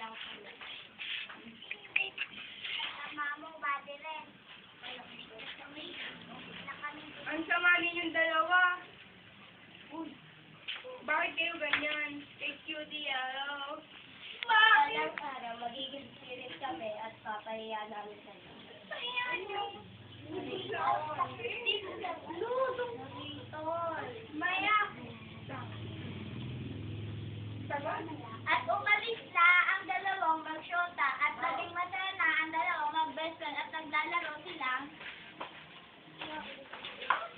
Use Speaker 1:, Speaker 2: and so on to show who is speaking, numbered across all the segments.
Speaker 1: lang pala. Tama mo, body rin.
Speaker 2: Ang sama ninyong dalawa. Uy, bakit kayo ganyan? Kay cutie, hello?
Speaker 1: Walang araw, magiging spirit kami at papahiya namin sa iyo.
Speaker 2: Ayan yung...
Speaker 1: Mayak! At umalis na ang dalawang magsyota at naging masaya na ang dalawang mag-best friend at naglalaro silang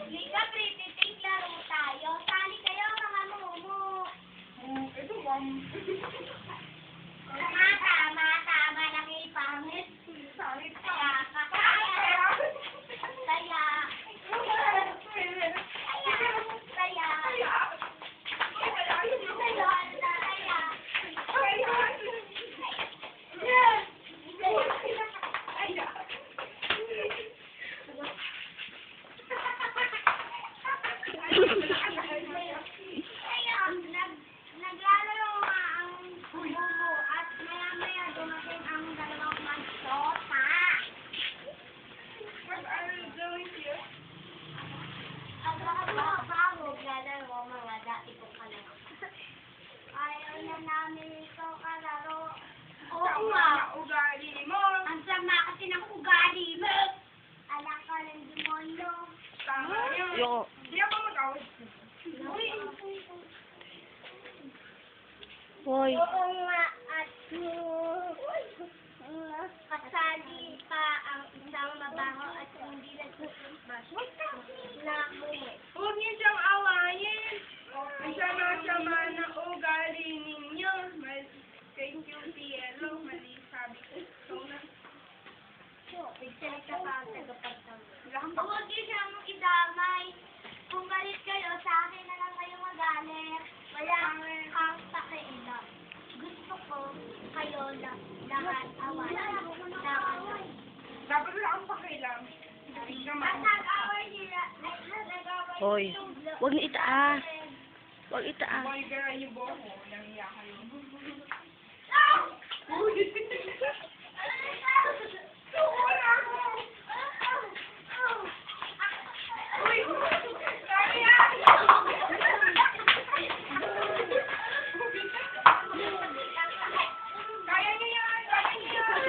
Speaker 1: Lika, pretty pink, laro tayo. Sali kayo, mga mumu.
Speaker 2: Ito, ma'am.
Speaker 1: Tama, nakipangit.
Speaker 2: Sakit pa.
Speaker 1: Kaya. Naglalaro nga ang bubo at maya-maya dumating ang dalawang magsyota.
Speaker 2: What are you doing here?
Speaker 1: Ang mga bago naglalaro mga dati kong kalaro. Ayaw na namin ito kalaro. Oo nga.
Speaker 2: Ugali mo.
Speaker 1: Ang sama kasi ng ugali mo. Anak ka ng demonyo.
Speaker 2: Tama yun.
Speaker 3: Yo.
Speaker 2: Hindi ako mag-awit.
Speaker 3: Hoy.
Speaker 1: Oo nga at kasali pa ang isang mabaho at hindi nagsusumpas na muli.
Speaker 2: Huwag niyo siyang awayin. Ang sama-sama na ugali ninyo. Kay cutie, hello. Mali sabi ko. So na.
Speaker 1: Huwag niyo siyang idamay. Kung galit kayo, sa akin na lang kayo magalit. Wala kang pakialam. Gusto ko kayo lahat awayan.
Speaker 2: Dapat wala akong pakialam. Hindi ka
Speaker 1: At
Speaker 2: ma-
Speaker 1: nag-away sila. Nag-away
Speaker 3: Hoy. Huwag na itaas. Huwag itaas.
Speaker 2: Boy, girl, yung buho. Nangiyak kayo. Kaya niyo yan! Kaya niyo yan!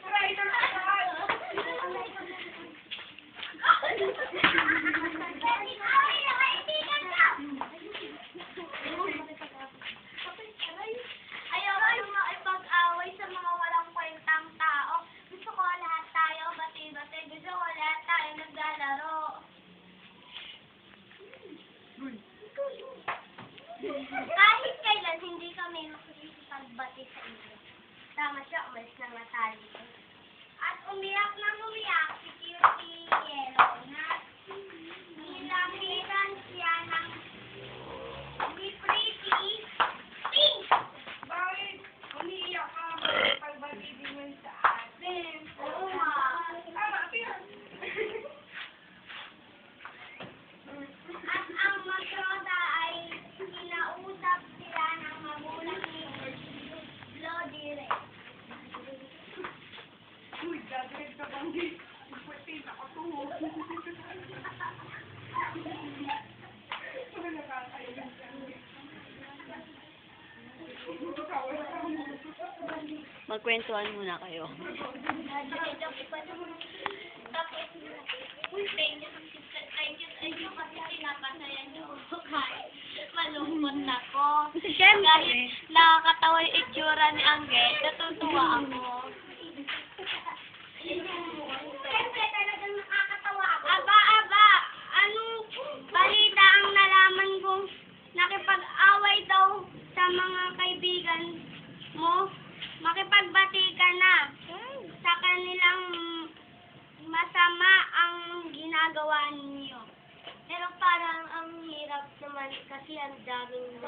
Speaker 2: Rider ka na!
Speaker 1: Ayoko yung makipag-away sa mga walang kwentang tao. Gusto ko lahat tayo bati-bati. Gusto ko lahat tayo naglalaro. Kahit kailan hindi kami makikipagbati sa inyo. Tama siya, umalis na nga tayo. At umiyak si Cutie Yellow na nilapitan siya ng ni Pretty Pink.
Speaker 2: Bakit umiiyak ka pag matibigyan sa atin?
Speaker 1: Oo nga.
Speaker 2: Tama, tiyan.
Speaker 1: At ang magtroda ay kinausap sila ng magulang ni Lodire.
Speaker 2: Uy, dadred ka bang di? Pwede na ako tuhog. Ano nakakailan ka?
Speaker 3: Magkwentuhan muna kayo.
Speaker 1: Tapos, thank you kasi pinapasaya niyo ako kahit malungkot ako. Kahit nakakatawa yung itsura ni Angge, natutuwa ako. Siyempre talagang nakakatawa ako. Aba, anong balita ang nalaman kong nakipag-away daw sa mga kaibigan mo? Makipagbati ka na sa kanilang masama ang ginagawa ninyo. Pero parang ang hirap naman kasi ang daming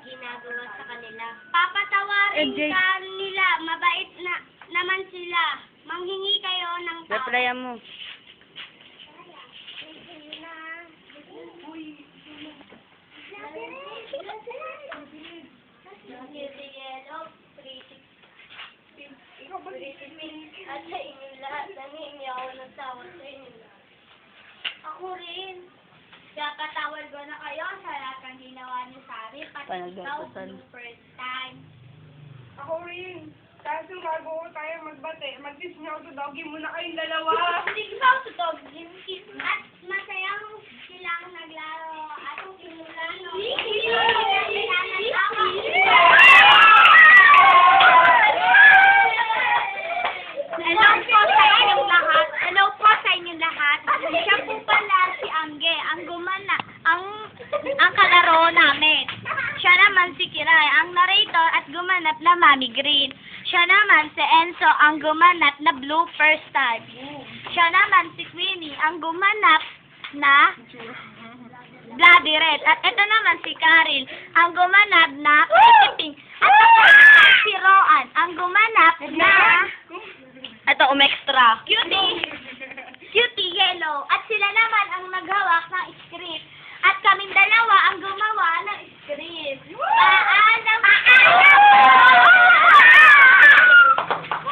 Speaker 1: ginagawa sa kanila. Papatawarin
Speaker 3: MJ.
Speaker 1: ka nila, mabait na naman sila. Manghingi kayo ng tawad.
Speaker 3: Replyan mo.
Speaker 2: Uy,
Speaker 1: At sa inyong lahat, nangingi ako ng tawad sa inyo lahat. Ako rin. Kaya patawad ko na kayo sa lahat ng ginawa niyo sa amin. Pati ikaw,
Speaker 3: Panagdasal.
Speaker 1: yung first time.
Speaker 2: Ako rin. Kaso bago tayo magbate, mag-kiss niyo ako sa doggy muna kayong dalawa.
Speaker 1: Hindi ba ito to? At masayang silang naglaro at simulan. Hello po sa inyong lahat. Hello po sa inyong lahat. Siya po pala si Angge, ang gumana, ang kalaro namin. Siya naman si Kiray, ang narrator at gumanap na Mami Green. Siya naman si Enzo, ang gumanap na Blue First Time. Siya naman si Queenie, ang gumanap na Bloody Red. At ito naman si Karil, ang gumanap na Pink. At ito si Roan, ang gumanap na
Speaker 3: Ito, umextra.
Speaker 1: Cutie Yellow. At sila naman ang naghawak ng